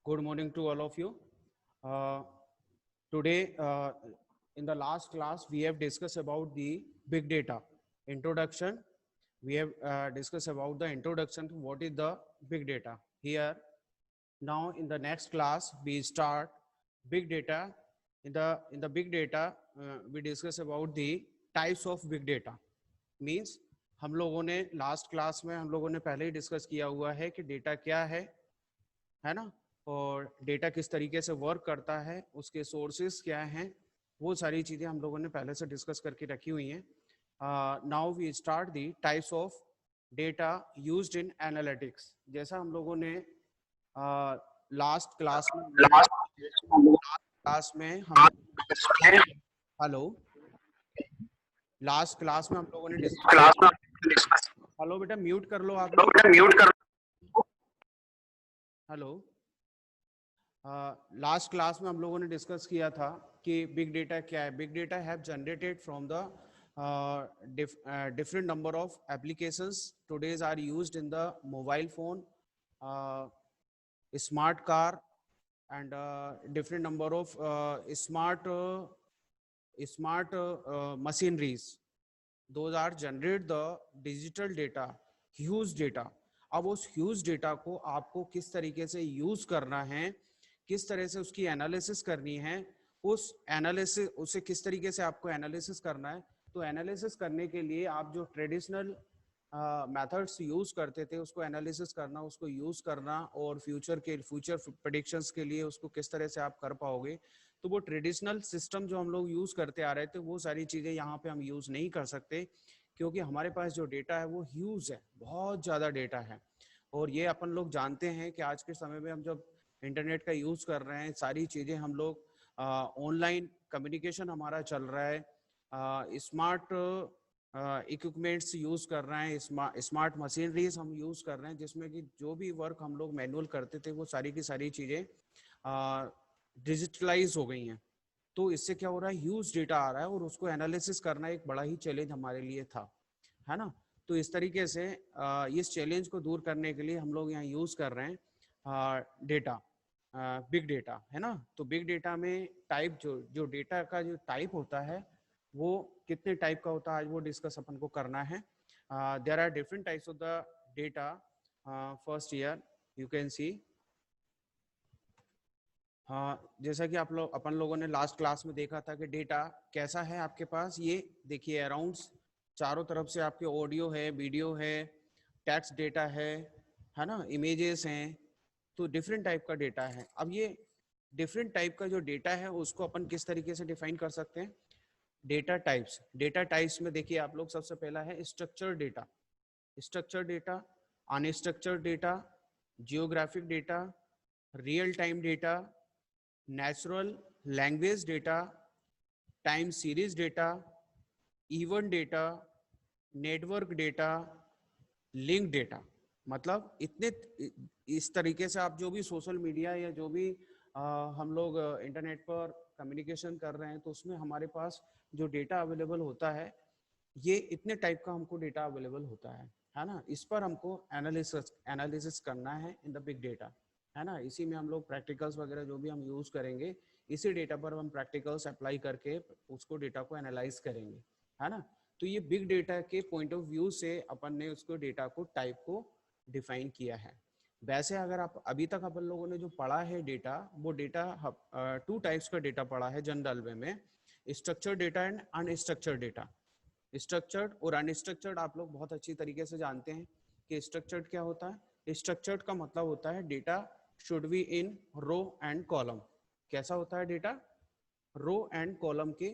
Good morning to all of you. Uh, Today, in the last class, we have discussed about the big data introduction. We have discussed about the introduction to what is the big data. Here, now in the next class, we start big data. In the big data, we discuss about the types of big data. Means हम लोगों ने last class में हम लोगों ने पहले ही discuss किया हुआ है कि डेटा क्या है ना, और डेटा किस तरीके से वर्क करता है, उसके सोर्सेस क्या हैं, वो सारी चीज़ें हम लोगों ने पहले से डिस्कस करके रखी हुई हैं. Now we start the types of data used in analytics. जैसा हम लोगों ने लास्ट क्लास में हम हेलो लास्ट क्लास में हम लोगों ने हेलो बेटा म्यूट कर लो आप लोग. हेलो. लास्ट क्लास में हम लोगों ने डिस्कस किया था कि बिग डेटा क्या है. Big data have generated from the different number of applications today's are used in the mobile phone, smart car, and different number of smart machineries. Those are generate the digital data, huge data. अब उस huge data को आपको किस तरीके से use करना है, किस तरह से उसकी एनालिसिस करनी है, उस एनालिसिस उसे किस तरीके से आपको एनालिसिस करना है. तो एनालिसिस करने के लिए आप जो ट्रेडिशनल मेथड्स यूज करते थे उसको एनालिसिस करना, उसको यूज करना, और फ्यूचर प्रेडिक्शंस के लिए उसको किस तरह से आप कर पाओगे. तो वो ट्रेडिशनल सिस्टम जो हम लोग यूज करते आ रहे थे वो सारी चीजें यहाँ पे हम यूज नहीं कर सकते, क्योंकि हमारे पास जो डेटा है वो ह्यूज है, बहुत ज्यादा डेटा है. और ये अपन लोग जानते हैं कि आज के समय में हम जब इंटरनेट का यूज कर रहे हैं, सारी चीजें हम लोग ऑनलाइन कम्युनिकेशन हमारा चल रहा है, स्मार्ट इक्विपमेंट्स यूज कर रहे हैं, स्मार्ट मशीनरीज हम यूज कर रहे हैं, जिसमें कि जो भी वर्क हम लोग मैनुअल करते थे वो सारी की सारी चीजें डिजिटलाइज हो गई हैं. तो इससे क्या हो रहा है, ह्यूज डेटा आ रहा है और उसको एनालिसिस करना एक बड़ा ही चैलेंज हमारे लिए था, है ना. तो इस तरीके से इस चैलेंज को दूर करने के लिए हम लोग यहाँ यूज कर रहे हैं डेटा, बिग डेटा, है ना. तो बिग डेटा में टाइप जो डेटा का जो टाइप होता है वो कितने टाइप का होता है, आज वो डिस्कस अपन को करना है. There are different types of the data. First year you can see. हाँ, जैसा कि अपन लोगों ने लास्ट क्लास में देखा था कि डेटा कैसा है आपके पास. ये देखिए अराउंड चारों तरफ से आपके ऑडियो है, वीडियो है, टेक्स्ट डेटा है ना, इमेजेस हैं. तो डिफरेंट टाइप का डेटा है. अब ये डिफरेंट टाइप का जो डेटा है उसको अपन किस तरीके से डिफाइन कर सकते हैं. डेटा टाइप्स में देखिए आप लोग, सबसे पहला है structure data. Structure data, unstructured data, geographic data, real time data, natural language data, time series data, event data, network data, link data. मतलब इतने इस तरीके से आप जो भी सोशल मीडिया या जो भी हम लोग इंटरनेट पर कम्युनिकेशन कर रहे हैं तो उसमें हमारे पास जो डेटा अवेलेबल होता है, ये इतने टाइप का हमको डेटा अवेलेबल होता है ना. इस पर हमको एनालिसिस करना है इन द बिग डेटा, है ना. इसी में हम लोग प्रैक्टिकल्स वगैरह जो भी हम यूज करेंगे, इसी डेटा पर हम प्रैक्टिकल्स अप्लाई करके उसको डेटा को एनालाइज करेंगे, है ना. तो ये बिग डेटा के पॉइंट ऑफ व्यू से अपन ने उसको डेटा को टाइप को डिफाइन किया है. वैसे अगर आप अभी तक अपन लोगों ने जो पढ़ा है डेटा, वो डेटा टू टाइप्स का डेटा पढ़ा है जनरल वे में, structured data and unstructured data. Structured और अनस्ट्रक्चर्ड आप लोग बहुत अच्छी तरीके से जानते हैं कि स्ट्रक्चर्ड क्या होता है. स्ट्रक्चर्ड का मतलब होता है data should be in row and column. कैसा होता है डेटा, रो एंड कॉलम के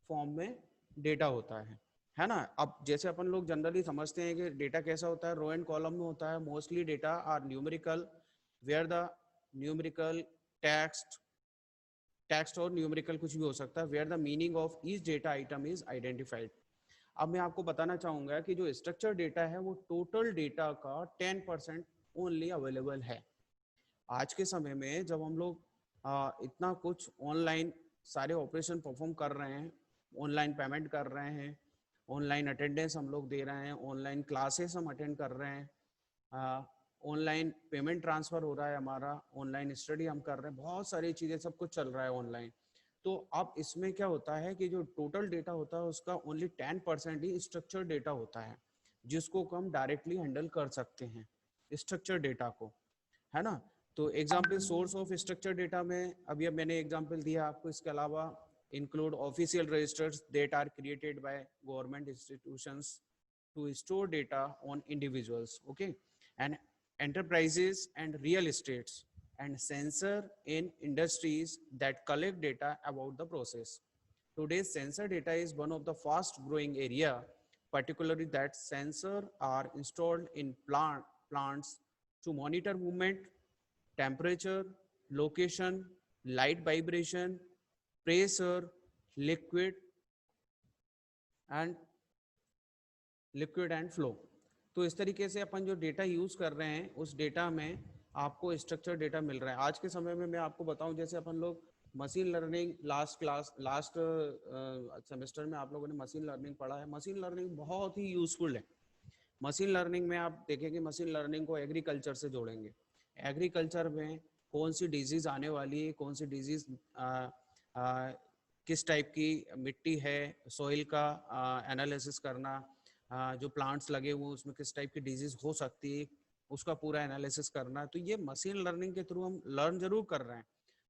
फॉर्म में डेटा होता है ना. अब जैसे अपन लोग जनरली समझते हैं कि डेटा कैसा होता है, रो एंड कॉलम में होता है. Mostly data are numerical, where the numerical text और न्यूमेरिकल कुछ भी हो सकता है, where the meaning of each data item is identified. अब मैं आपको बताना चाहूंगा कि जो स्ट्रक्चर डेटा है वो टोटल डेटा का 10% ओनली अवेलेबल है. आज के समय में जब हम लोग इतना कुछ ऑनलाइन सारे ऑपरेशन परफॉर्म कर रहे हैं, ऑनलाइन पेमेंट कर रहे हैं, ऑनलाइन अटेंडेंस हम लोग दे रहे हैं, ऑनलाइन क्लासेस हम अटेंड कर रहे हैं, ऑनलाइन पेमेंट ट्रांसफर हो रहा है हमारा, ऑनलाइन स्टडी हम कर रहे हैं, बहुत सारी चीजें सब कुछ चल रहा है ऑनलाइन। तो अब इसमें क्या होता है कि जो टोटल डेटा होता है उसका ओनली 10% ही स्ट्रक्चर डेटा होता है, जिसको हम डायरेक्टली हैंडल कर सकते हैं स्ट्रक्चर डेटा को, है ना। तो example source of structure data में अभी अब मैंने एग्जाम्पल दिया आपको, इसके अलावा include official registers that are created by government institutions to store data on individuals, okay, and enterprises and real estates, and sensor in industries that collect data about the process. Today's sensor data is one of the fast growing area, particularly that sensor are installed in plants to monitor movement, temperature, location, light vibration, pressure, liquid and flow. तो इस तरीके से अपन जो data use कर रहे हैं उस data में आपको स्ट्रक्चर डेटा मिल रहा है। आज के समय में मैं आपको बताऊं, जैसे अपन लोग मशीन लर्निंग लास्ट सेमेस्टर में आप लोगों ने मशीन लर्निंग पढ़ा है। मशीन लर्निंग बहुत ही यूजफुल है। मशीन लर्निंग में आप देखेंगे, मशीन लर्निंग को एग्रीकल्चर से जोड़ेंगे। एग्रीकल्चर में कौन सी डिजीज आने वाली है, कौन सी डिजीज किस टाइप की मिट्टी है, सॉइल का एनालिसिस करना, जो प्लांट्स लगे हुए उसमें किस टाइप की डिजीज हो सकती है, उसका पूरा एनालिसिस करना। तो ये मशीन लर्निंग के थ्रू हम लर्न जरूर कर रहे हैं,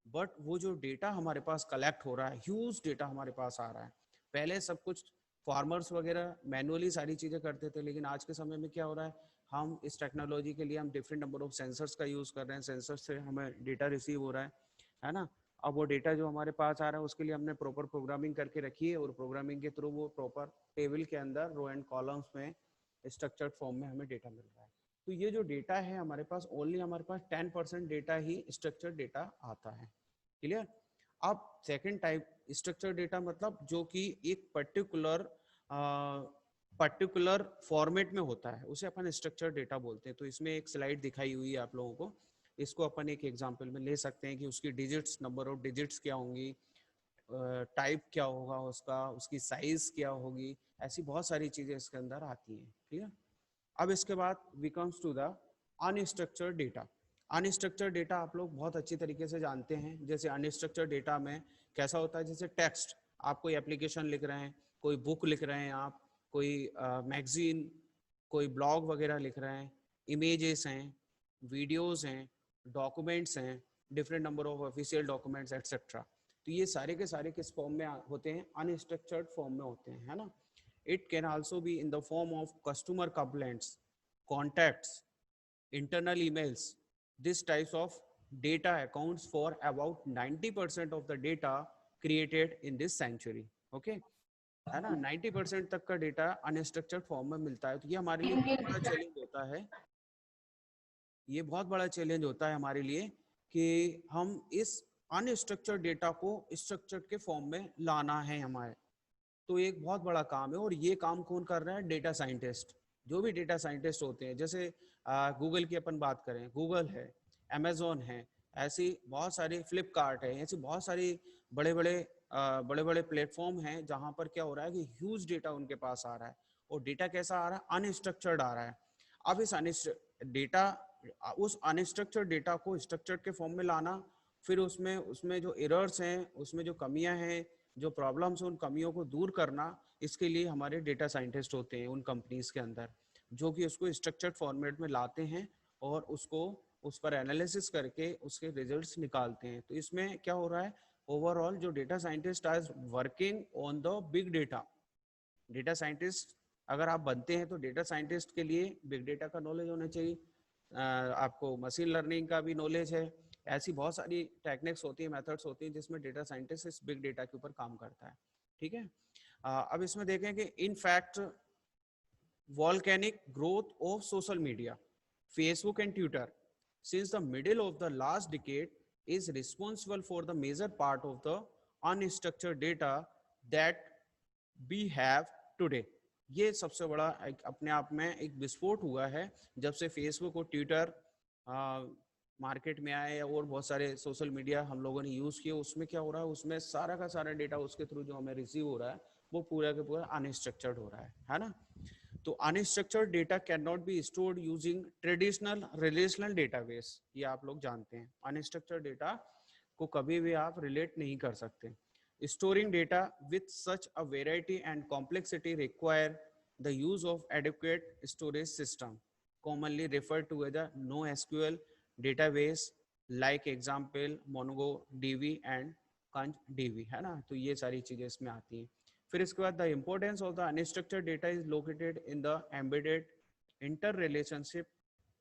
बट वो जो डेटा हमारे पास कलेक्ट हो रहा है, ह्यूज डेटा हमारे पास आ रहा है। पहले सब कुछ फार्मर्स वगैरह मैनुअली सारी चीजें करते थे, लेकिन आज के समय में क्या हो रहा है, हम इस टेक्नोलॉजी के लिए हम डिफरेंट नंबर ऑफ सेंसर्स का यूज कर रहे हैं, सेंसर से हमें डेटा रिसीव हो रहा है ना। अब वो डेटा जो हमारे पास आ रहा है उसके लिए हमने प्रॉपर प्रोग्रामिंग करके रखी है, और प्रोग्रामिंग के थ्रू वो प्रॉपर टेबल के अंदर रो एंड कॉलम्स में स्ट्रक्चर्ड फॉर्म में हमें डेटा मिल रहा है। तो ये जो डेटा है हमारे पास, ओनली हमारे पास 10% डेटा ही स्ट्रक्चर्ड डेटा आता है। क्लियर। अब सेकंड टाइप स्ट्रक्चर डेटा, मतलब जो कि एक पर्टिकुलर फॉर्मेट में होता है, उसे अपन स्ट्रक्चर डेटा बोलते हैं। तो इसमें एक स्लाइड दिखाई हुई है आप लोगों को, इसको अपन एक एग्जांपल में ले सकते हैं कि उसकी डिजिट्स, नंबर ऑफ डिजिट्स क्या होंगी, टाइप क्या होगा उसका, उसकी साइज क्या होगी, ऐसी बहुत सारी चीजें इसके अंदर आती हैं। क्लियर। अब इसके बाद we comes to the unstructured data. Unstructured data आप लोग बहुत अच्छी तरीके से जानते हैं। जैसे अनस्ट्रक्चर्ड डेटा में कैसा होता है, जैसे टेक्स्ट, आप कोई एप्लीकेशन लिख रहे हैं, कोई बुक लिख रहे हैं, आप कोई मैगजीन, कोई ब्लॉग वगैरह लिख रहे हैं, इमेजेस हैं, वीडियोस हैं, डॉक्यूमेंट्स हैं, different number of official documents etcetera. तो ये सारे के सारे किस फॉर्म में होते हैं, अनस्ट्रक्चर्ड फॉर्म में होते हैं, है ना। It can also be in the form of customer complaints, contacts, internal emails. This types of data accounts for about 90% of the data created in this century. Okay, है ना। 90% तक का डेटा अनस्ट्रक्चर्ड फॉर्म में मिलता है। तो ये हमारे लिए बहुत बड़ा चैलेंज होता है, ये बहुत बड़ा चैलेंज होता है हमारे लिए कि हम इस अनस्ट्रक्चर्ड डेटा को स्ट्रक्चर्ड के फॉर्म में लाना है हमारे। तो एक बहुत बड़ा काम है, और ये काम कौन कर रहा है, डेटा साइंटिस्ट। जो भी डेटा साइंटिस्ट होते हैं, जैसे गूगल की अपन बात करें, गूगल है, अमेजोन है, ऐसी बहुत सारी, फ्लिपकार्ट है, ऐसी बहुत सारी बड़े बड़े प्लेटफॉर्म हैं जहां पर क्या हो रहा है कि ह्यूज डेटा उनके पास आ रहा है। और डेटा कैसा आ रहा है, अनस्ट्रक्चर्ड आ रहा है। अब इस डेटा, उस अनस्ट्रक्चर्ड डेटा को स्ट्रक्चर्ड के फॉर्म में लाना, फिर उसमें जो एरर्स हैं, उसमें जो कमियां हैं, जो प्रॉब्लम्स, उन कमियों को दूर करना, इसके लिए हमारे डेटा साइंटिस्ट होते हैं उन कंपनीज के अंदर, जो कि उसको स्ट्रक्चर्ड फॉर्मेट में लाते हैं और उसको उस पर एनालिसिस करके उसके रिजल्ट्स निकालते हैं। तो इसमें क्या हो रहा है, ओवरऑल जो data scientist are working on the big data. Data scientist अगर आप बनते हैं तो डेटा साइंटिस्ट के लिए बिग डेटा का नॉलेज होना चाहिए, आपको मशीन लर्निंग का भी नॉलेज है। ऐसी बहुत सारी टेक्निक्स होती है, मेथड्स होती हैं जिसमें डेटा साइंटिस्ट इस बिग डेटा के ऊपर काम करता है। ठीक है। अब इसमें देखें कि in fact volcanic growth of social media, Facebook and Twitter since the middle of the last decade is responsible for the major part of the unstructured data that we have today. ये सबसे बड़ा अपने आप में एक विस्फोट हुआ है जब से फेसबुक और ट्विटर मार्केट में आए, और बहुत सारे सोशल मीडिया हम लोगों ने यूज किए। उसमें क्या हो रहा है, उसमें सारा का सारा डेटा उसके थ्रू जो हमें रिसीव हो रहा है वो पूरा का पूरा अनस्ट्रक्चर्ड हो रहा है ना। तो unstructured data can not be stored using traditional relational database, ये आप लोग जानते हैं। अनस्ट्रक्चर्ड डेटा को कभी भी आप रिलेट नहीं कर सकते। Storing data with such a variety and complexity require the use of adequate storage system, commonly referred to as a NoSQL database like example MongoDB and ConchDB, है ना। तो ये सारी चीजें इसमें आती हैं। फिर इसके बाद the importance of the unstructured data is located in the embedded inter relationship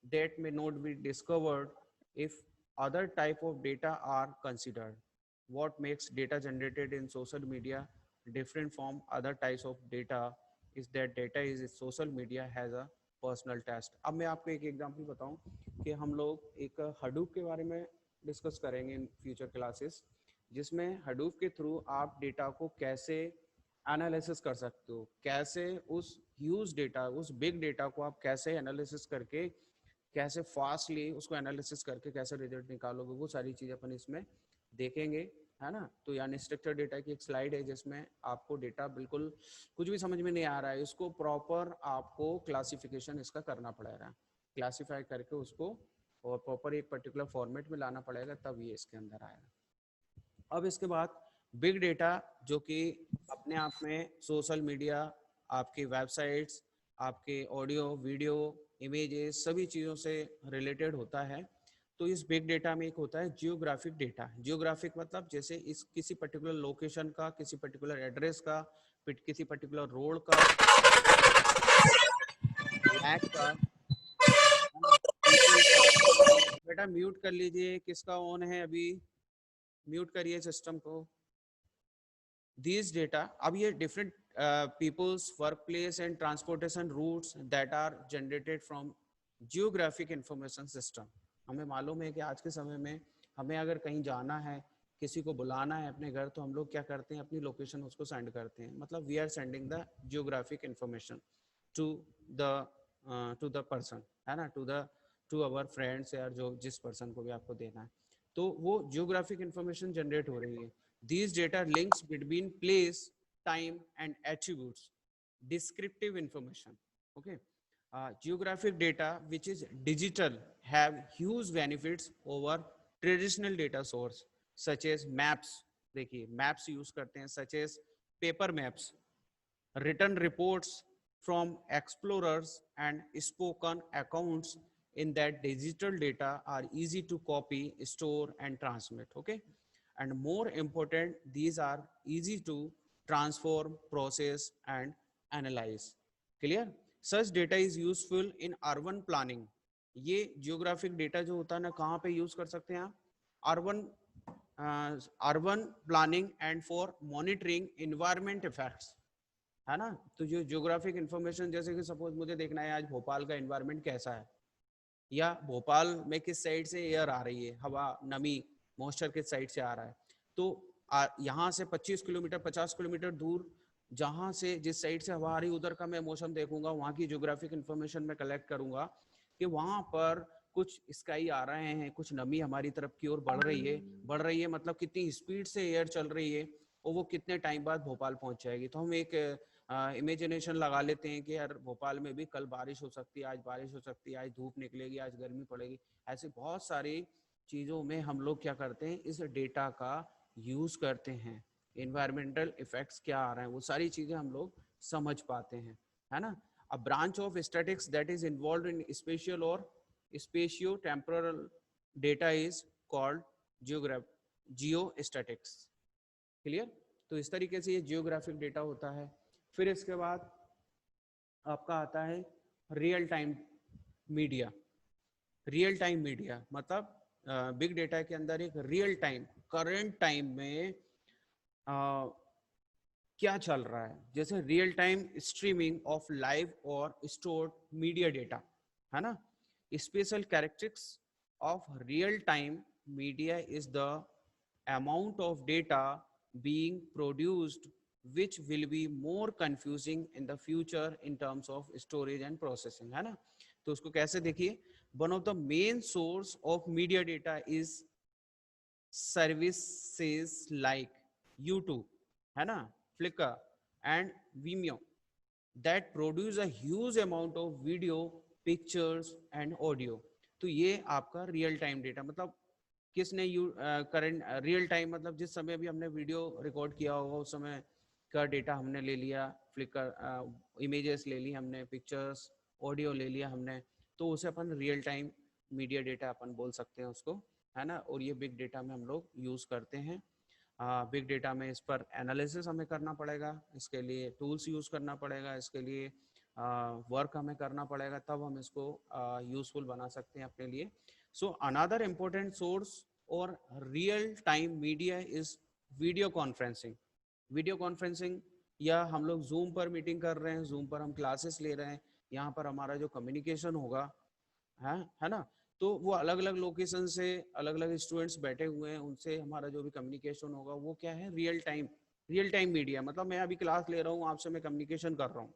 that may not be discovered if other type of data are considered. What makes data generated in social media different from other types of data is that data is social media has a personal test. अब मैं आपको एक example बताऊं कि हम लोग एक Hadoop के बारे में डिस्कस करेंगे इन फ्यूचर क्लासेस, जिसमें हडूप के थ्रू आप डेटा को कैसे एनालिसिस कर सकते हो, कैसे उस ह्यूज डेटा, उस बिग डेटा को आप कैसे एनालिसिस करके, कैसे फास्टली उसको एनालिसिस करके कैसे रिजल्ट निकालोगे, वो सारी चीज़ अपन इसमें देखेंगे, है ना। तो यानी अनस्ट्रक्चर्ड डेटा की एक स्लाइड है जिसमें आपको डेटा बिल्कुल कुछ भी समझ में नहीं आ रहा है, इसको प्रॉपर आपको क्लासिफिकेशन इसका करना पड़ेगा, क्लासिफाई करके उसको और प्रॉपर एक पर्टिकुलर फॉर्मेट में लाना पड़ेगा, तब ये इसके अंदर आएगा। अब इसके बाद बिग डेटा, जो कि अपने आप में सोशल मीडिया, आपकी वेबसाइट्स, आपके ऑडियो वीडियो इमेजेस सभी चीज़ों से रिलेटेड होता है। तो इस बिग डेटा में एक होता है जियोग्राफिक डेटा। जियोग्राफिक मतलब जैसे इस किसी पर्टिकुलर लोकेशन का, किसी पर्टिकुलर एड्रेस का, किसी पर्टिकुलर रोड का, लैक का, बेटा म्यूट कर लीजिए, किसका ऑन है अभी, म्यूट करिए सिस्टम को। These data, अब ये different people's workplace and transportation routes that are generated from geographic information system। हमें मालूम है कि आज के समय में हमें अगर कहीं जाना है, किसी को बुलाना है अपने घर, तो हम लोग क्या करते हैं, अपनी लोकेशन उसको सेंड करते हैं, मतलब we are sending the geographic information to the person, है ना, टू अवर फ्रेंड्स, या जो जिस पर्सन को भी आपको देना है, तो वो जियोग्राफिक इंफॉर्मेशन जनरेट हो रही है। These data links between place, time, and attributes, descriptive information. Okay, geographic data, which is digital, have huge benefits over traditional data source, such as maps. देखिए maps use करते हैं, such as paper maps, written reports from explorers, and spoken accounts in that digital data are easy to copy, store, and transmit. Okay, and more important, these are easy to transform, process, and analyze. Clear? Such data is useful in urban planning. ये geographic data जो होता है ना, कहाँ पे use कर सकते हैं आप, urban planning and for monitoring environment effects, है ना। तो जो जियोग्राफिक इंफॉर्मेशन, जैसे कि सपोज मुझे देखना है आज भोपाल का इन्वायरमेंट कैसा है, या भोपाल में किस साइड से एयर आ रही है, हवा, नमी, मॉइस्चर किस साइड से आ रहा है, तो यहाँ से 25 किलोमीटर 50 किलोमीटर दूर जहाँ से जिस साइड से हवा आ रही उधर का मैं मौसम देखूंगा, वहाँ की जियोग्राफिक इंफॉर्मेशन मैं कलेक्ट करूंगा कि वहाँ पर कुछ स्काई आ रहे हैं, कुछ नमी हमारी तरफ की ओर बढ़ रही है मतलब कितनी स्पीड से एयर चल रही है, और वो कितने टाइम बाद भोपाल पहुंच जाएगी। तो हम एक इमेजिनेशन लगा लेते हैं कि यार भोपाल में भी कल बारिश हो सकती है, आज बारिश हो सकती है, आज धूप निकलेगी, आज गर्मी पड़ेगी। ऐसे बहुत सारी चीज़ों में हम लोग क्या करते हैं, इस डेटा का यूज करते हैं, इन्वायरमेंटल इफेक्ट्स क्या आ रहे हैं वो सारी चीजें हम लोग समझ पाते हैं, है ना। A branch of statistics that is involve in spatial और spatio temporal data is called geostatistics. Clear? तो इस तरीके से ये जियोग्राफिक डेटा होता है। फिर इसके बाद आपका आता है real time media. Real time media मतलब बिग डेटा के अंदर एक रियल टाइम, करंट टाइम में क्या चल रहा है, जैसे real time streaming of live और स्टोर्ड मीडिया डेटा, है ना। Special characteristics of real time media is the amount of data being produced which will be more confusing in the future in terms of storage and processing, है ना। तो उसको कैसे देखिए, one of the main source of media data is services like YouTube, है ना, Flickr and Vimeo that produce a huge amount of video, pictures and audio. तो ये आपका रियल टाइम डेटा, मतलब किसने यू करंट रियल टाइम, मतलब जिस समय भी हमने वीडियो रिकॉर्ड किया होगा उस समय का डेटा हमने ले लिया, फ्लिकर इमेजेस ले ली हमने, पिक्चर्स ऑडियो ले लिया हमने, तो उसे अपन रियल टाइम मीडिया डेटा अपन बोल सकते हैं उसको, है ना। और ये बिग डेटा में हम लोग यूज़ करते हैं। बिग डेटा में इस पर एनालिसिस हमें करना पड़ेगा, इसके लिए टूल्स यूज़ करना पड़ेगा, इसके लिए वर्क हमें करना पड़ेगा, तब हम इसको यूज़फुल बना सकते हैं अपने लिए। सो अनदर इम्पोर्टेंट सोर्स और real time media is video conferencing. Video conferencing, या हम लोग जूम पर मीटिंग कर रहे हैं, जूम पर हम क्लासेस ले रहे हैं, यहाँ पर हमारा जो कम्युनिकेशन होगा है ना, तो वो अलग अलग लोकेशन से अलग अलग स्टूडेंट्स बैठे हुए हैं, उनसे हमारा जो भी कम्युनिकेशन होगा वो क्या है, real time. Real time media मतलब मैं अभी क्लास ले रहा हूँ आपसे, मैं कम्युनिकेशन कर रहा हूँ,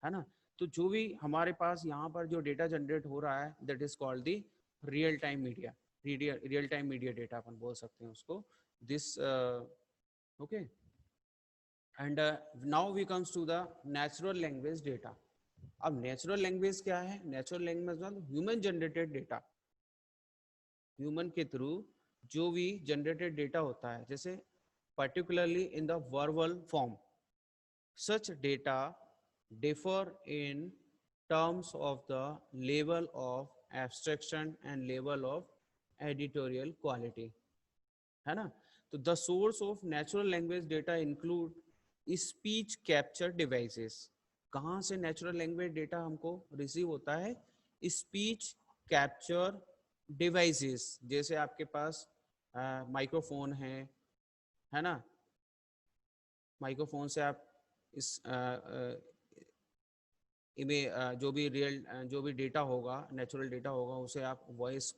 है ना। तो जो भी हमारे पास यहाँ पर जो डेटा जनरेट हो रहा है that is called the real time media. Real time media data अपन बोल सकते हैं उसको, this okay. And now we comes to the natural language data. अब नेचुरल लैंग्वेज क्या है? नेचुरल लैंग्वेज मतलब ह्यूमन जनरेटेड डेटा, ह्यूमन के थ्रू जो भी जनरेटेड डेटा होता है, जैसे particularly in the verbal form. Such data differ in terms of the level of abstraction and level of editorial quality, है ना। तो the source of natural language data include speech capture devices। कहाँ से natural language data हमको receive होता है? Speech capture devices, जैसे आपके पास माइक्रोफोन है ना, माइक्रोफोन से आप इस जो भी रियल जो भी डेटा होगा, नेचुरल डेटा होगा, उसे आप वॉइस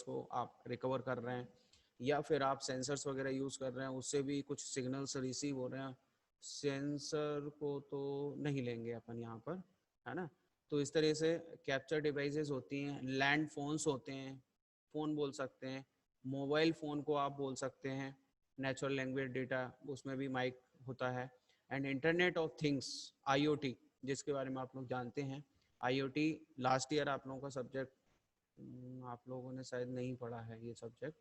को आप रिकवर कर रहे हैं, या फिर आप सेंसर्स वगैरह यूज़ कर रहे हैं, उससे भी कुछ सिग्नल्स रिसीव हो रहे हैं। सेंसर को तो नहीं लेंगे अपन यहाँ पर, है ना। तो इस तरह से कैप्चर डिवाइसेस होती हैं, लैंड फोन्स होते हैं, फ़ोन बोल सकते हैं, मोबाइल फ़ोन को आप बोल सकते हैं नेचुरल लैंग्वेज डेटा, उसमें भी माइक होता है। And internet of things, IoT, जिसके बारे में आप लोग जानते हैं। आईओटी लास्ट ईयर आप लोगों का सब्जेक्ट, आप लोगों ने शायद नहीं पढ़ा है ये सब्जेक्ट,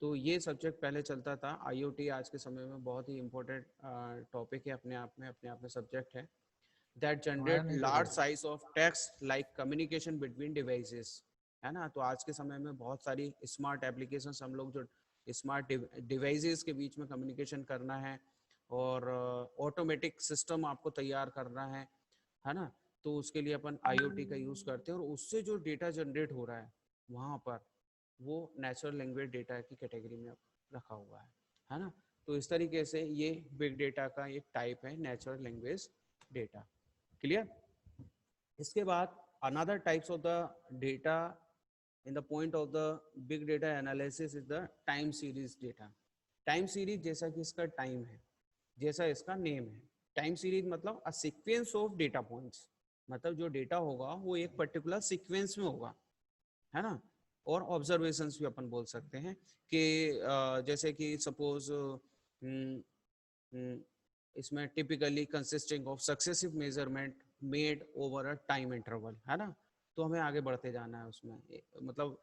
तो ये सब्जेक्ट पहले चलता था। आईओटी आज के समय में बहुत ही इम्पोर्टेंट टॉपिक है, अपने आप में सब्जेक्ट है। दैट आया जनरेट नहीं था large sir. Size of text like communication between devices, है ना। तो आज के समय में बहुत सारी स्मार्ट एप्लीकेशन हम लोग जो स्मार्ट डिवाइसेस के बीच में कम्युनिकेशन करना है, और ऑटोमेटिक सिस्टम आपको तैयार करना है ना। तो उसके लिए अपन आईओटी का यूज़ करते हैं, और उससे जो डेटा जनरेट हो रहा है वहाँ पर वो नेचुरल लैंग्वेज डेटा की कैटेगरी में रखा हुआ है ना। तो इस तरीके से ये बिग डेटा का एक टाइप है, नेचुरल लैंग्वेज डेटा। क्लियर? इसके बाद another types of the data in the point of the big data analysis is the time series data. Time series, जैसा कि इसका टाइम है, जैसा इसका नेम है, टाइम सीरीज मतलब a sequence of data points, मतलब जो डेटा होगा वो एक पर्टिकुलर सीक्वेंस में होगा, है ना। और ऑब्जर्वेशंस भी अपन बोल सकते हैं कि जैसे कि सपोज इसमें typically consisting of successive measurement made over a time interval, है ना। तो हमें आगे बढ़ते जाना है उसमें, मतलब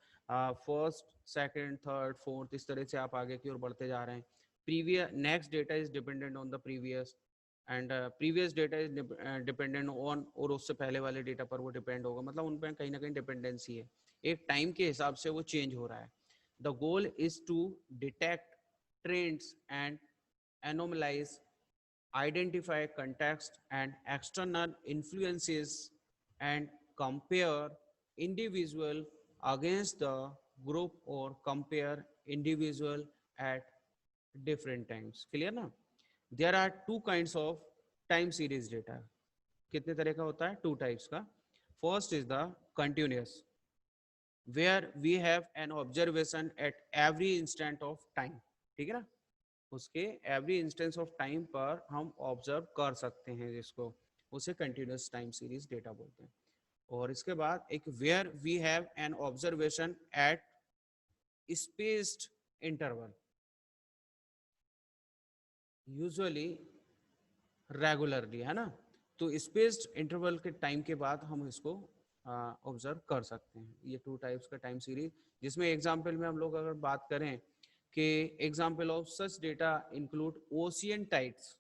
फर्स्ट सेकंड थर्ड फोर्थ इस तरह से आप आगे की ओर बढ़ते जा रहे हैं। Previous next data is dependent on the previous, and previous data is dependent on, और उससे पहले वाले डेटा पर वो डिपेंड होगा, मतलब उन पर कहीं ना कहीं डिपेंडेंसी है, एक टाइम के हिसाब से वो चेंज हो रहा है। The goal is to detect trends and anomalies, identify context and external influences, and compare individual against the group, or compare individual at different times। clear ना? there are two kinds of time series data। कितने तरह का होता है? Two types का। First is the continuous, where we have an observation at every instant of time। ठीक है ना, उसके एवरी इंस्टेंस ऑफ टाइम पर हम ऑब्जर्व कर सकते हैं, जिसको उसे कंटिन्यूस टाइम सीरीज डेटा बोलते हैं। और इसके बाद एक where we have an observation at spaced interval, usually regularly, है ना। तो स्पेस्ड इंटरवल के टाइम के बाद हम इसको ऑब्जर्व कर सकते हैं। ये 2 टाइप्स का टाइम सीरीज, जिसमें एग्जाम्पल में हम लोग अगर बात करें कि example of such data include ocean tides,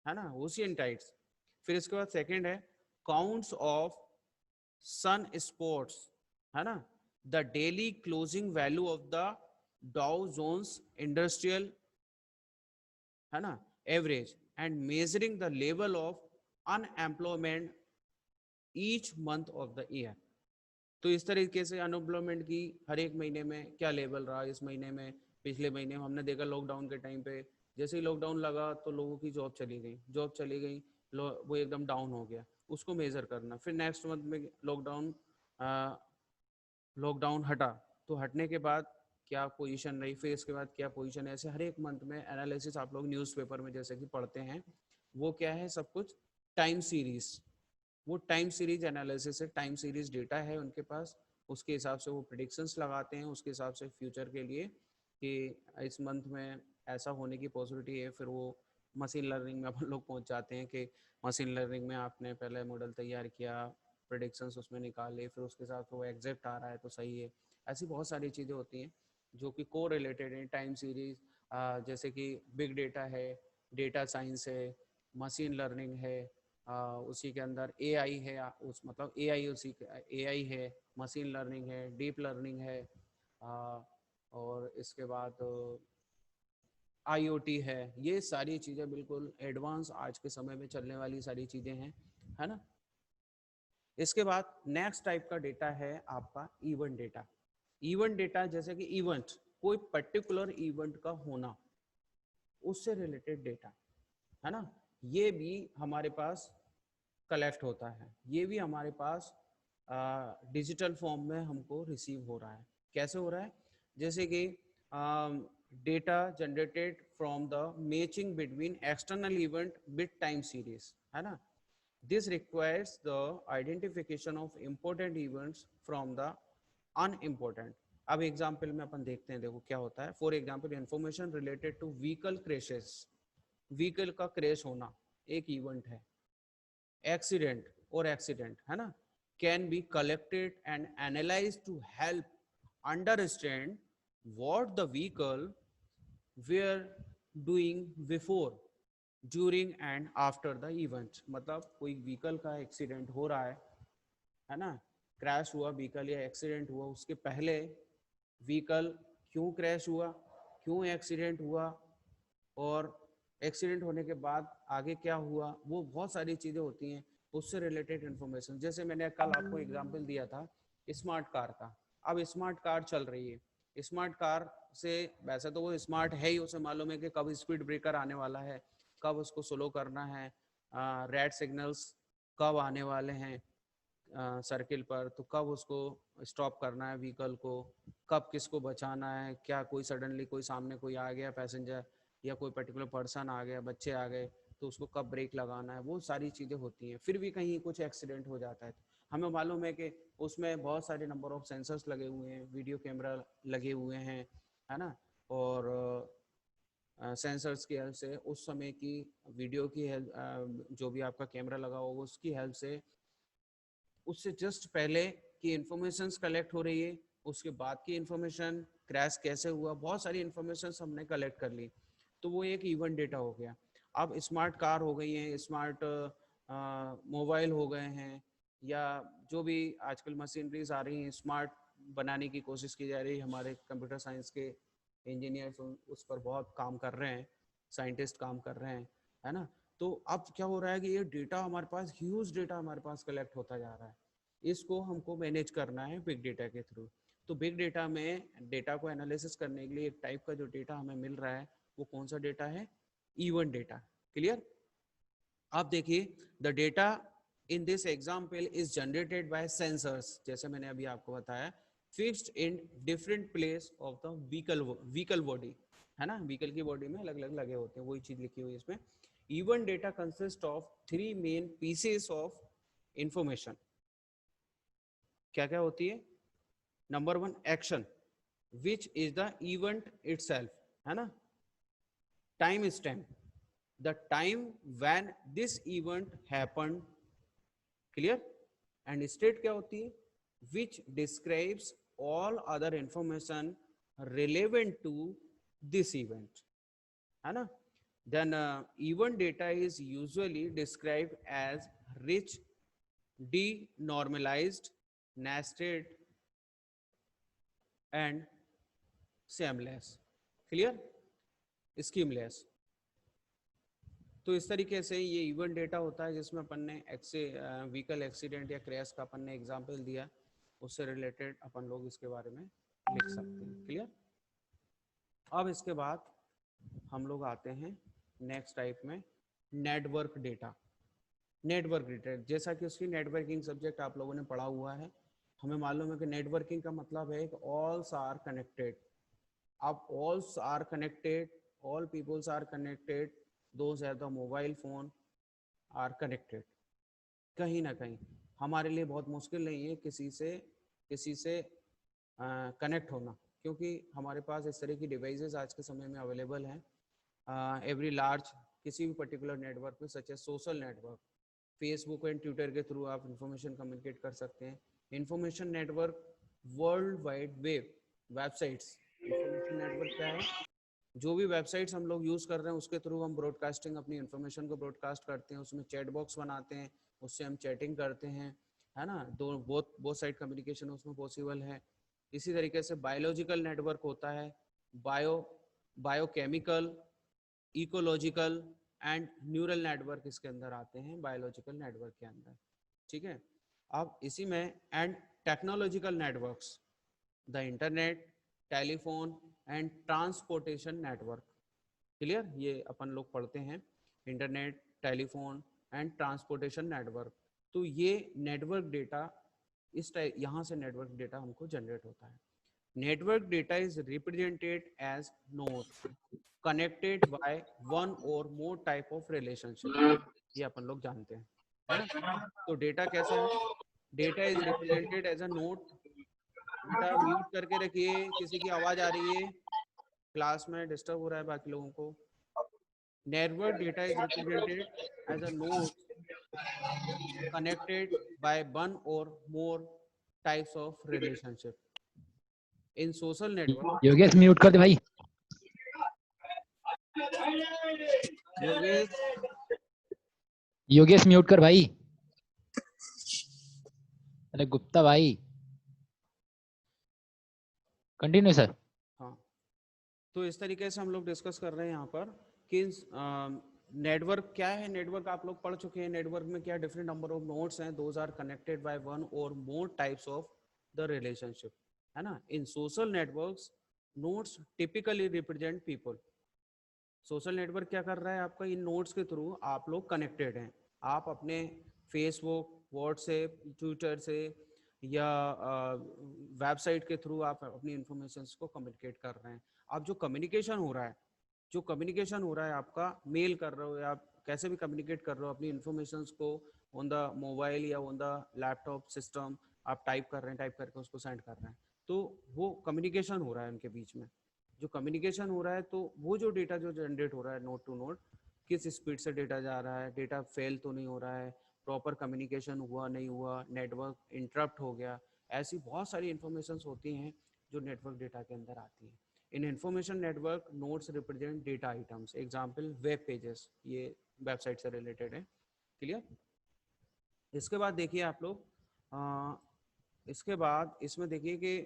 है ना, ओशियन टाइड्स। फिर इसके बाद सेकंड है काउंट्स ऑफ सन स्पॉट्स, है ना, the daily closing value of the Dow Jones industrial, है ना, average, and measuring the level of unemployment each month of the year. तो इस तरीके से अनएम्प्लॉयमेंट की हर एक महीने में क्या लेवल रहा, इस महीने में, पिछले महीने में हमने देखा लॉकडाउन के टाइम पे जैसे ही लॉकडाउन लगा तो लोगों की जॉब चली गई, वो एकदम डाउन हो गया, उसको मेजर करना। फिर नेक्स्ट मंथ में लॉकडाउन हटा, तो हटने के बाद क्या पोजीशन रही, फिर इसके बाद क्या पोजीशन है, ऐसे हर एक मंथ में एनालिसिस आप लोग न्यूज़पेपर में जैसे कि पढ़ते हैं। वो क्या है, सब कुछ टाइम सीरीज, वो टाइम सीरीज एनालिसिस है, टाइम सीरीज डेटा है उनके पास, उसके हिसाब से वो प्रिडिक्शंस लगाते हैं, उसके हिसाब से फ्यूचर के लिए कि इस मंथ में ऐसा होने की पॉसिबिलिटी है। फिर वो मशीन लर्निंग में अपन लोग पहुंच जाते हैं कि मशीन लर्निंग में आपने पहले मॉडल तैयार किया, प्रिडिक्शंस उसमें निकाले, फिर उसके साथ वो एग्जैक्ट आ रहा है तो सही है। ऐसी बहुत सारी चीज़ें होती हैं जो कि को रिलेटेड हैं टाइम सीरीज, जैसे कि बिग डेटा है, डेटा साइंस है, मशीन लर्निंग है, उसी के अंदर एआई है, उस मतलब एआई, उसी एआई है, मशीन लर्निंग है, डीप लर्निंग है, और इसके बाद आईओटी है। ये सारी चीज़ें बिल्कुल एडवांस आज के समय में चलने वाली सारी चीज़ें हैं, है ना। इसके बाद नेक्स्ट टाइप का डेटा है आपका इवेंट डेटा। इवेंट डेटा जैसे कि इवेंट, कोई पर्टिकुलर इवेंट का होना, उससे रिलेटेड डेटा, है ना, ये भी हमारे पास कलेक्ट होता है, ये भी हमारे पास डिजिटल फॉर्म में हमको रिसीव हो रहा है। कैसे हो रहा है, जैसे कि data generated from the matching between external event with time series, है ना। This requires the identification of important events from the unimportant. अब एग्जाम्पल में अपन देखते हैं, देखो क्या होता है। For example information related to vehicle crashes, vehicle का क्रैश होना एक इवेंट है। एक्सीडेंट और एक्सीडेंट, है ना, can be collected and analyze to help understand what the vehicle were doing before, during and after the event। मतलब कोई vehicle का एक्सीडेंट हो रहा है ना, क्रैश हुआ व्हीकल या एक्सीडेंट हुआ, उसके पहले व्हीकल क्यों क्रैश हुआ, क्यों एक्सीडेंट हुआ, और एक्सीडेंट होने के बाद आगे क्या हुआ, वो बहुत सारी चीज़ें होती हैं उससे रिलेटेड इन्फॉर्मेशन। जैसे मैंने कल आपको एग्जांपल दिया था स्मार्ट कार का। अब स्मार्ट कार चल रही है, स्मार्ट कार से वैसे तो वो स्मार्ट है ही, उसे मालूम है कि कब स्पीड ब्रेकर आने वाला है, कब उसको स्लो करना है, रेड सिग्नल्स कब आने वाले हैं सर्किल पर, तो कब उसको स्टॉप करना है व्हीकल को, कब किसको बचाना है, क्या कोई सडनली कोई सामने कोई आ गया पैसेंजर या कोई पर्टिकुलर पर्सन आ गया, बच्चे आ गए, तो उसको कब ब्रेक लगाना है, वो सारी चीज़ें होती हैं। फिर भी कहीं कुछ एक्सीडेंट हो जाता है तो हमें मालूम है कि उसमें बहुत सारे नंबर ऑफ सेंसर्स लगे हुए हैं, वीडियो कैमरा लगे हुए हैं, है ना, और सेंसर्स की हेल्प से उस समय की वीडियो की हेल्प, जो भी आपका कैमरा लगा होगा उसकी हेल्प से उससे जस्ट पहले की इंफॉर्मेशन कलेक्ट हो रही है, उसके बाद की इंफॉर्मेशन, क्रैश कैसे हुआ, बहुत सारी इंफॉर्मेशन हमने कलेक्ट कर ली, तो वो एक इवेंट डेटा हो गया। अब स्मार्ट कार हो गई हैं, स्मार्ट मोबाइल हो गए हैं, या जो भी आजकल मशीनरीज आ रही हैं स्मार्ट बनाने की कोशिश की जा रही है, हमारे कंप्यूटर साइंस के इंजीनियर्स उस पर बहुत काम कर रहे हैं, साइंटिस्ट काम कर रहे हैं, है ना। तो अब क्या हो रहा है कि ये डेटा हमारे पास, ह्यूज डेटा हमारे पास कलेक्ट होता जा रहा है, इसको हमको मैनेज करना है बिग डेटा के थ्रू। तो बिग डेटा में डेटा को एनालिसिस करने के लिए एक टाइप का जो डेटा हमें मिल रहा है वो कौन सा डेटा है, इवेंट डेटा। क्लियर। आप देखिए the data in this example is generated by sensors, जैसे मैंने अभी आपको बताया, fixed in different place of the vehicle body, है ना, व्हीकल की बॉडी में अलग अलग लगे होते हैं, वही चीज लिखी हुई है इसमें। Event data consist of 3 main pieces of information. क्या क्या होती है, number 1 action which is the event itself, है ना, time stamp, the time when this event happened, clear, and state क्या होती है, which describes all other information relevant to this event, है ना. Then event data is usually described as rich, denormalized, nested and seamless, clear, schemeless. तो इस तरीके से ये इवेंट डेटा होता है जिसमें अपन ने व्हीकल एक्सीडेंट या क्रैश का अपन ने एग्जांपल दिया, उससे रिलेटेड अपन लोग इसके बारे में लिख सकते हैं, क्लियर. अब इसके बाद हम लोग आते हैं नेक्स्ट टाइप में, नेटवर्क डेटा. नेटवर्क डेटा जैसा कि उसकी नेटवर्किंग सब्जेक्ट आप लोगों ने पढ़ा हुआ है, हमें मालूम है कि नेटवर्किंग का मतलब है ऑल्स आर कनेक्टेड. अब all's are connected, all peoples are connected, those are the mobile phone are connected. कहीं ना कहीं हमारे लिए बहुत मुश्किल नहीं है किसी से कनेक्ट होना, क्योंकि हमारे पास इस तरह की डिवाइसेस आज के समय में अवेलेबल हैं. एवरी लार्ज किसी भी पर्टिकुलर नेटवर्क में, सच है social network, Facebook and Twitter के थ्रू आप इंफॉर्मेशन कम्युनिकेट कर सकते हैं. Information network, world wide web, websites. Information network क्या है, जो भी वेबसाइट्स हम लोग यूज़ कर रहे हैं उसके थ्रू हम ब्रॉडकास्टिंग, अपनी इन्फॉर्मेशन को ब्रॉडकास्ट करते हैं, उसमें चैट बॉक्स बनाते हैं, उससे हम चैटिंग करते हैं, है ना. बोथ साइड कम्युनिकेशन उसमें पॉसिबल है. इसी तरीके से बायोलॉजिकल नेटवर्क होता है, biochemical, ecological and neural network इसके अंदर आते हैं बायोलॉजिकल नेटवर्क के अंदर, ठीक है. अब इसी में and technological networks, the internet, telephone and transportation network, clear. ये अपन लोग पढ़ते हैं internet, telephone and transportation network. तो ये नेटवर्क डेटा इस टाइप, यहाँ से नेटवर्क डेटा हमको जनरेट होता है. Network data is represented as node connected by one और मोर टाइप ऑफ रिलेशनशिप. ये अपन लोग जानते हैं, है ना. तो डेटा कैसा है, data is represented as a node. बेटा म्यूट करके रखिए, किसी की आवाज आ रही है, क्लास में डिस्टर्ब हो रहा है बाकी लोगों को. Network data is represented as a node connected by one or more types of relationship. In social network, Yogesh mute कर दे भाई. योगेश म्यूट कर भाई. अरे गुप्ता भाई कंटिन्यू सर. हाँ, तो इस तरीके से हम लोग डिस्कस कर रहे हैं यहाँ पर कि नेटवर्क क्या है. नेटवर्क आप लोग पढ़ चुके हैं. नेटवर्क में क्या डिफरेंट नंबर ऑफ नोड्स हैं, those are connected by one और more types of the relationship, है ना. In social networks nodes typically represent people. Social network क्या कर रहा है, आपका इन नोड्स के थ्रू आप लोग कनेक्टेड हैं. आप अपने फेसबुक, व्हाट्सएप, ट्विटर से या वेबसाइट के थ्रू आप अपनी इंफॉर्मेशन को कम्युनिकेट कर रहे हैं. अब जो कम्युनिकेशन हो रहा है आपका, मेल कर रहे हो या आप कैसे भी कम्युनिकेट कर रहे हो अपनी इंफॉर्मेशन को ऑन द मोबाइल या ऑन द लैपटॉप सिस्टम, आप टाइप कर रहे हैं, टाइप करके उसको सेंड कर रहे हैं, तो वो कम्युनिकेशन हो रहा है उनके बीच में. जो कम्युनिकेशन हो रहा है, तो वो जो डेटा जो जनरेट हो रहा है नोड टू नोड, किस स्पीड से डेटा जा रहा है, डेटा फेल तो नहीं हो रहा है, प्रॉपर कम्युनिकेशन हुआ नहीं हुआ, नेटवर्क इंटरप्ट हो गया, ऐसी बहुत सारी इंफॉर्मेशंस होती हैं जो नेटवर्क डेटा के अंदर आती हैं. इन information network nodes represent data items. Example web pages, ये वेबसाइट से रिलेटेड है, क्लियर. इसके बाद देखिए आप लोग, इसके बाद इसमें देखिए कि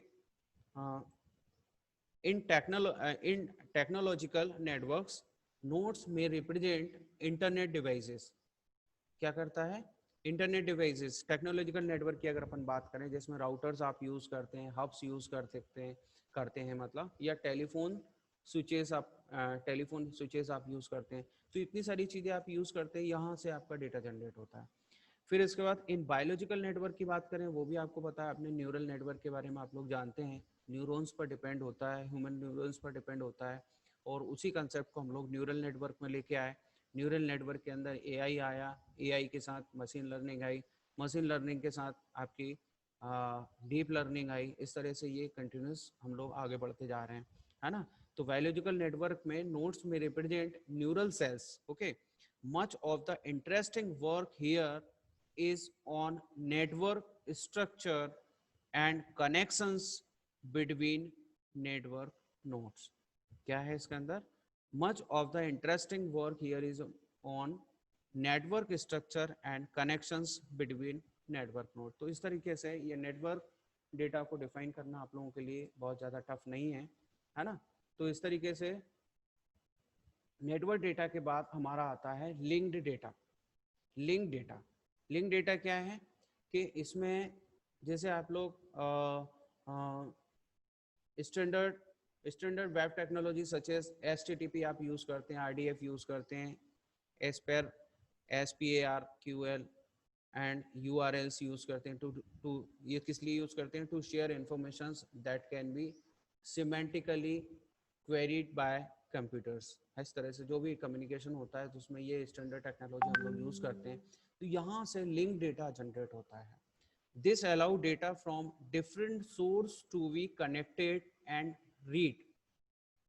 इन टेक्नोलॉजिकल नेटवर्क्स नोड्स में रिप्रेजेंट इंटरनेट डिवाइसेस. क्या करता है, इंटरनेट डिवाइसेस. टेक्नोलॉजिकल नेटवर्क की अगर अपन बात करें, जिसमें राउटर्स आप यूज करते हैं, हब्स यूज करते हैं मतलब, या टेलीफोन स्विचेस आप यूज करते हैं, तो इतनी सारी चीजें आप यूज करते हैं, यहाँ से आपका डेटा जनरेट होता है. फिर इसके बाद इन बायोलॉजिकल नेटवर्क की बात करें, वो भी आपको पता है, अपने न्यूरल नेटवर्क के बारे में आप लोग जानते हैं. न्यूरॉन्स पर डिपेंड होता है, ह्यूमन न्यूरॉन्स पर डिपेंड होता है, और उसी कंसेप्ट को हम लोग न्यूरल नेटवर्क में लेके आए. न्यूरल नेटवर्क के अंदर एआई आया, एआई के साथ मशीन लर्निंग आई, मशीन लर्निंग के साथ आपकी डीप लर्निंग आई. इस तरह से ये कंटिन्यूस हम लोग आगे बढ़ते जा रहे हैं. है ना। तो बायोलॉजिकल नेटवर्क में नोड्स में represent neural sales. Okay, much of the interesting work here is on network structure and connections between network nodes। क्या है इसके अंदर? much of the interesting work here is on network structure and connections between network node। तो इस तरीके से ये network data को डिफाइन करना आप लोगों के लिए बहुत ज़्यादा टफ नहीं है ना। तो इस तरीके से नेटवर्क डेटा के बाद हमारा आता है linked data. Link data, link data क्या है कि इसमें जैसे आप लोग standard web technology such as HTTP आप यूज़ करते हैं, RDF यूज़ करते हैं, एस्पर SPARQL एंड URLs यूज़ करते हैं टू ये किस लिए यूज़ करते हैं? To share information that can be semantically queried by computers. इस तरह से जो भी कम्युनिकेशन होता है तो उसमें ये स्टैंडर्ड टेक्नोलॉजी हम लोग यूज़ करते हैं। तो यहाँ से लिंक डेटा जनरेट होता है। This allow data from different source to be connected and read.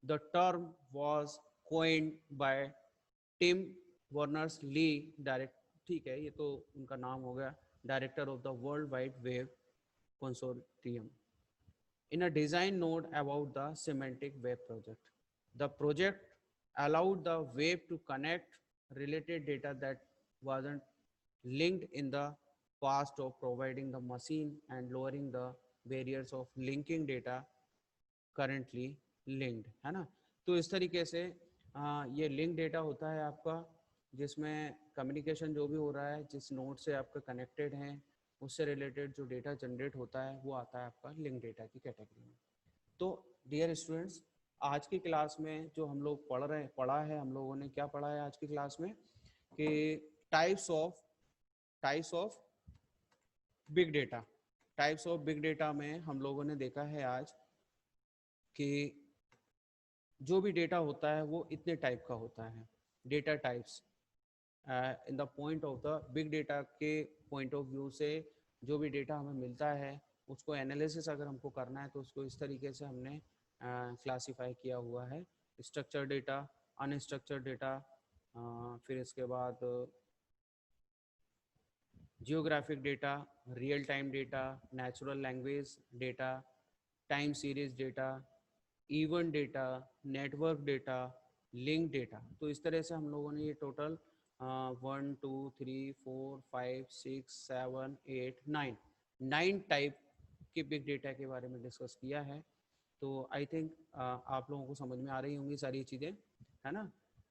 The term was coined by Tim Berners Lee, direct, ठीक है, ये तो उनका नाम हो गया, director of the world wide web consortium, in a design note about the semantic web project. The project allowed the web to connect related data that wasn't linked in the past of providing the machine and lowering the barriers of linking data currently linked, है ना। तो इस तरीके से ये link data होता है आपका, जिसमें कम्युनिकेशन जो भी हो रहा है जिस नोड से आपका कनेक्टेड हैं उससे रिलेटेड जो डेटा जनरेट होता है वो आता है आपका लिंक डेटा की कैटेगरी में। तो डियर स्टूडेंट्स, आज की क्लास में जो हम लोग पढ़ा है हम लोगों ने क्या पढ़ा है आज की क्लास में कि types of big data. Types of big data में हम लोगों ने देखा है आज कि जो भी डेटा होता है वो इतने टाइप का होता है, data types. In the point of the big data के पॉइंट ऑफ व्यू से जो भी डेटा हमें मिलता है उसको एनालिसिस अगर हमको करना है तो उसको इस तरीके से हमने क्लासीफाई किया हुआ है। स्ट्रक्चर डेटा, अनस्ट्रक्चर्ड डेटा, फिर इसके बाद geographic data, real time data, natural language data, time series data, event data, network data, link data. तो इस तरह से हम लोगों ने ये टोटल 1 2 3 4 5 6 7 8 9 टाइप के बिग डेटा के बारे में डिस्कस किया है। तो आई थिंक आप लोगों को समझ में आ रही होंगी सारी चीज़ें, है ना।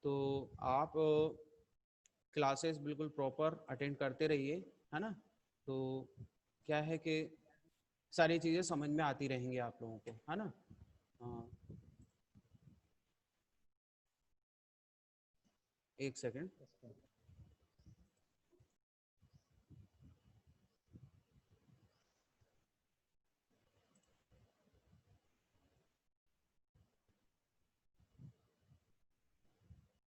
तो आप क्लासेस बिल्कुल प्रॉपर अटेंड करते रहिए, है ना। तो क्या है कि सारी चीज़ें समझ में आती रहेंगी आप लोगों को, है ना। एक सेकेंड।